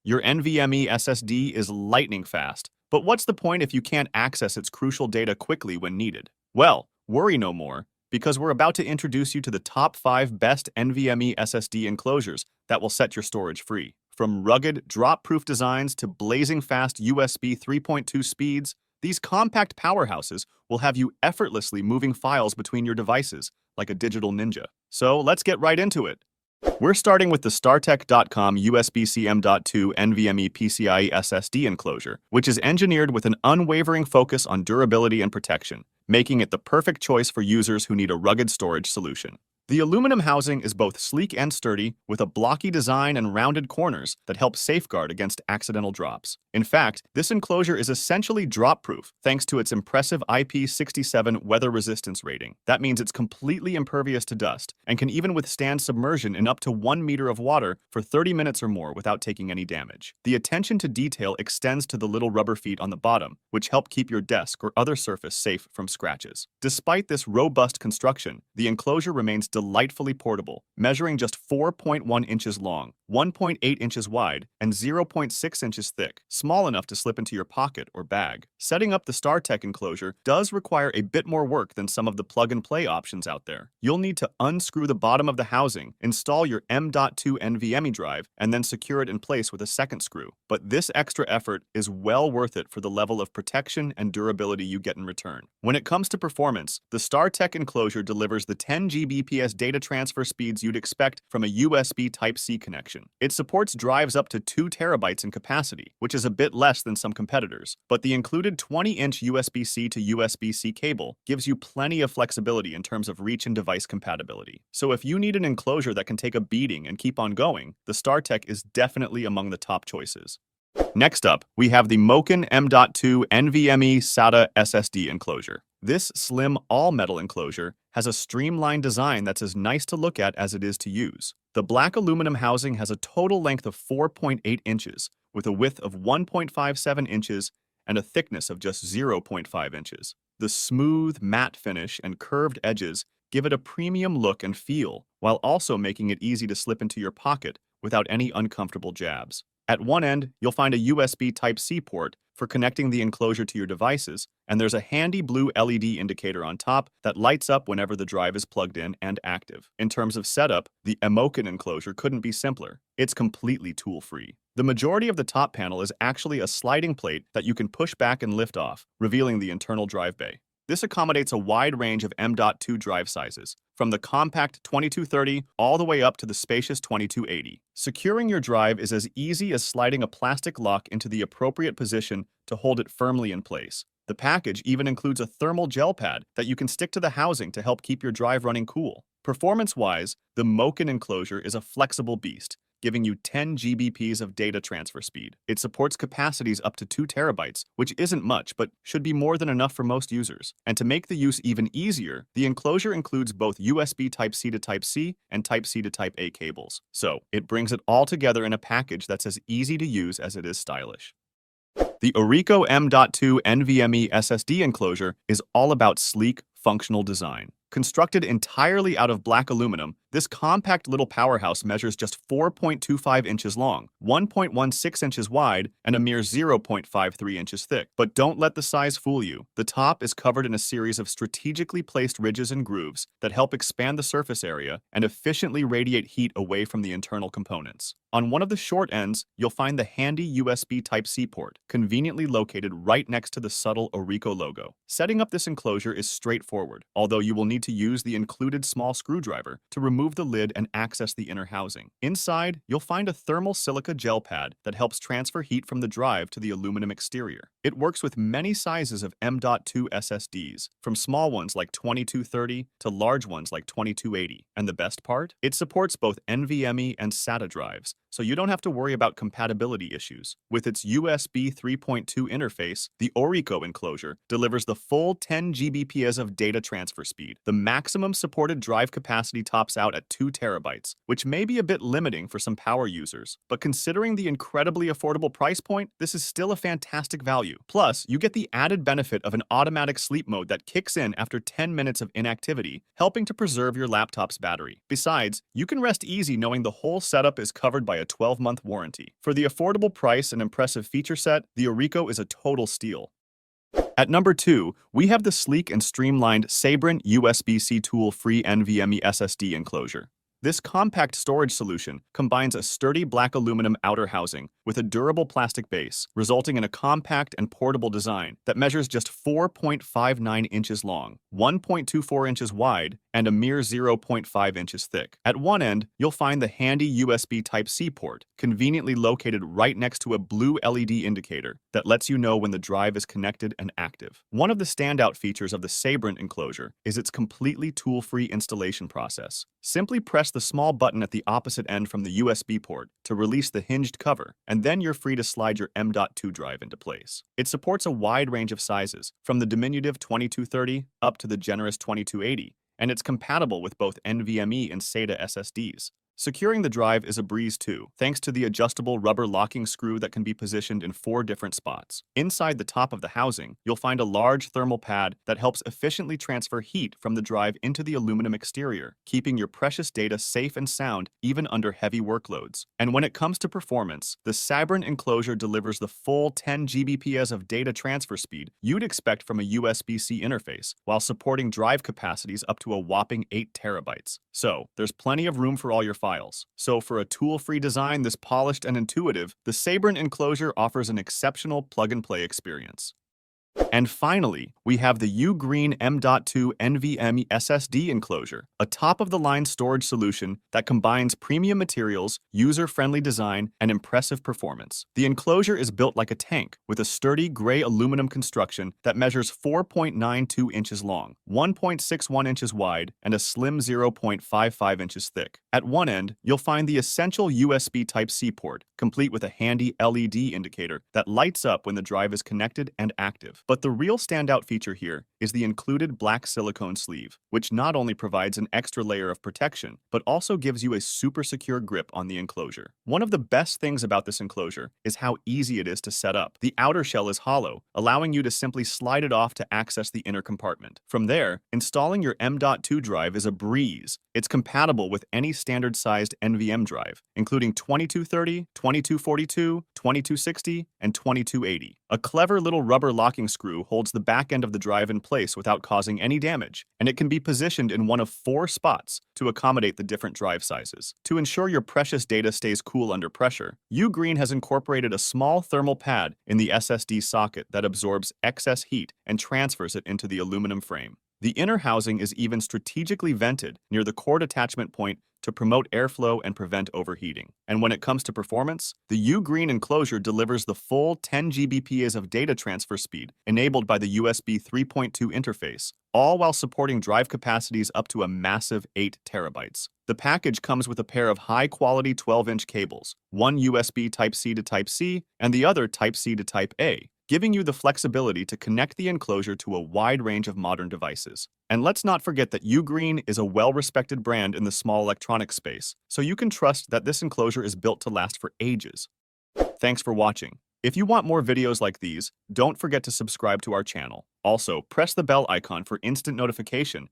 Your NVMe SSD is lightning fast, but what's the point if you can't access its crucial data quickly when needed? Well, worry no more, because we're about to introduce you to the top 5 best NVMe SSD enclosures that will set your storage free. From rugged, drop-proof designs to blazing fast USB 3.2 speeds, these compact powerhouses will have you effortlessly moving files between your devices like a digital ninja. So let's get right into it. We're starting with the StarTech.com USB-C M.2 NVMe PCIe SSD enclosure, which is engineered with an unwavering focus on durability and protection, making it the perfect choice for users who need a rugged storage solution. The aluminum housing is both sleek and sturdy, with a blocky design and rounded corners that help safeguard against accidental drops. In fact, this enclosure is essentially drop-proof thanks to its impressive IP67 weather resistance rating. That means it's completely impervious to dust and can even withstand submersion in up to 1 meter of water for 30 minutes or more without taking any damage. The attention to detail extends to the little rubber feet on the bottom, which help keep your desk or other surface safe from scratches. Despite this robust construction, the enclosure remains delightfully portable, measuring just 4.1 inches long, 1.8 inches wide, and 0.6 inches thick, small enough to slip into your pocket or bag. Setting up the StarTech enclosure does require a bit more work than some of the plug-and-play options out there. You'll need to unscrew the bottom of the housing, install your M.2 NVMe drive, and then secure it in place with a second screw. But this extra effort is well worth it for the level of protection and durability you get in return. When it comes to performance, the StarTech enclosure delivers the 10 Gbps data transfer speeds you'd expect from a USB Type-C connection. It supports drives up to 2 terabytes in capacity, which is a bit less than some competitors, but the included 20-inch USB-C to USB-C cable gives you plenty of flexibility in terms of reach and device compatibility. So if you need an enclosure that can take a beating and keep on going, the StarTech is definitely among the top choices. Next up, we have the MOKiN M.2 NVMe SATA SSD enclosure. This slim all-metal enclosure has a streamlined design that's as nice to look at as it is to use. The black aluminum housing has a total length of 4.8 inches, with a width of 1.57 inches and a thickness of just 0.5 inches. The smooth, matte finish and curved edges give it a premium look and feel, while also making it easy to slip into your pocket without any uncomfortable jabs. At one end, you'll find a USB Type-C port for connecting the enclosure to your devices, and there's a handy blue LED indicator on top that lights up whenever the drive is plugged in and active. In terms of setup, the MOKiN enclosure couldn't be simpler. It's completely tool-free. The majority of the top panel is actually a sliding plate that you can push back and lift off, revealing the internal drive bay. This accommodates a wide range of M.2 drive sizes, from the compact 2230 all the way up to the spacious 2280. Securing your drive is as easy as sliding a plastic lock into the appropriate position to hold it firmly in place. The package even includes a thermal gel pad that you can stick to the housing to help keep your drive running cool. Performance-wise, the MOKiN enclosure is a flexible beast, giving you 10 Gbps of data transfer speed. It supports capacities up to 2 terabytes, which isn't much, but should be more than enough for most users. And to make the use even easier, the enclosure includes both USB Type-C to Type-C and Type-C to Type-A cables. So, it brings it all together in a package that's as easy to use as it is stylish. The ORICO M.2 NVMe SSD enclosure is all about sleek, functional design. Constructed entirely out of black aluminum, this compact little powerhouse measures just 4.25 inches long, 1.16 inches wide, and a mere 0.53 inches thick. But don't let the size fool you. The top is covered in a series of strategically placed ridges and grooves that help expand the surface area and efficiently radiate heat away from the internal components. On one of the short ends, you'll find the handy USB Type-C port, conveniently located right next to the subtle ORICO logo. Setting up this enclosure is straightforward, although you will need to use the included small screwdriver to remove the lid and access the inner housing. Inside, you'll find a thermal silica gel pad that helps transfer heat from the drive to the aluminum exterior. It works with many sizes of M.2 SSDs, from small ones like 2230 to large ones like 2280. And the best part? It supports both NVMe and SATA drives, so you don't have to worry about compatibility issues. With its USB 3.2 interface, the ORICO enclosure delivers the full 10 Gbps of data transfer speed. The maximum supported drive capacity tops out at 2 terabytes, which may be a bit limiting for some power users. But considering the incredibly affordable price point, this is still a fantastic value. Plus, you get the added benefit of an automatic sleep mode that kicks in after 10 minutes of inactivity, helping to preserve your laptop's battery. Besides, you can rest easy knowing the whole setup is covered by a a 12-month warranty. For the affordable price and impressive feature set, the ORICO is a total steal. At number 2, we have the sleek and streamlined SABRENT USB-C tool-free NVMe SSD Enclosure. This compact storage solution combines a sturdy black aluminum outer housing with a durable plastic base, resulting in a compact and portable design that measures just 4.59 inches long, 1.24 inches wide, and a mere 0.5 inches thick. At one end, you'll find the handy USB Type-C port, conveniently located right next to a blue LED indicator that lets you know when the drive is connected and active. One of the standout features of the SABRENT enclosure is its completely tool-free installation process. Simply press the small button at the opposite end from the USB port to release the hinged cover, and then you're free to slide your M.2 drive into place. It supports a wide range of sizes, from the diminutive 2230 up to the generous 2280, and it's compatible with both NVMe and SATA SSDs. Securing the drive is a breeze too, thanks to the adjustable rubber locking screw that can be positioned in 4 different spots. Inside the top of the housing, you'll find a large thermal pad that helps efficiently transfer heat from the drive into the aluminum exterior, keeping your precious data safe and sound even under heavy workloads. And when it comes to performance, the SABRENT enclosure delivers the full 10 Gbps of data transfer speed you'd expect from a USB-C interface, while supporting drive capacities up to a whopping 8 terabytes. So, there's plenty of room for all your files. So for a tool-free design this polished and intuitive, the SABRENT enclosure offers an exceptional plug-and-play experience. And finally, we have the UGREEN M.2 NVMe SSD Enclosure, a top-of-the-line storage solution that combines premium materials, user-friendly design, and impressive performance. The enclosure is built like a tank, with a sturdy gray aluminum construction that measures 4.92 inches long, 1.61 inches wide, and a slim 0.55 inches thick. At one end, you'll find the essential USB Type-C port, complete with a handy LED indicator that lights up when the drive is connected and active. But the real standout feature here is the included black silicone sleeve, which not only provides an extra layer of protection, but also gives you a super secure grip on the enclosure. One of the best things about this enclosure is how easy it is to set up. The outer shell is hollow, allowing you to simply slide it off to access the inner compartment. From there, installing your M.2 drive is a breeze. It's compatible with any standard-sized NVMe drive, including 2230, 2242, 2260, and 2280. A clever little rubber locking screw holds the back end of the drive in place without causing any damage, and it can be positioned in one of 4 spots to accommodate the different drive sizes. To ensure your precious data stays cool under pressure, UGREEN has incorporated a small thermal pad in the SSD socket that absorbs excess heat and transfers it into the aluminum frame. The inner housing is even strategically vented near the cord attachment point to promote airflow and prevent overheating. And when it comes to performance, the UGREEN enclosure delivers the full 10 Gbps of data transfer speed enabled by the USB 3.2 interface, all while supporting drive capacities up to a massive 8 terabytes. The package comes with a pair of high-quality 12-inch cables, one USB Type-C to Type-C and the other Type-C to Type-A, giving you the flexibility to connect the enclosure to a wide range of modern devices. And let's not forget that UGREEN is a well-respected brand in the small electronics space, so you can trust that this enclosure is built to last for ages. Thanks for watching. If you want more videos like these, don't forget to subscribe to our channel. Also, press the bell icon for instant notification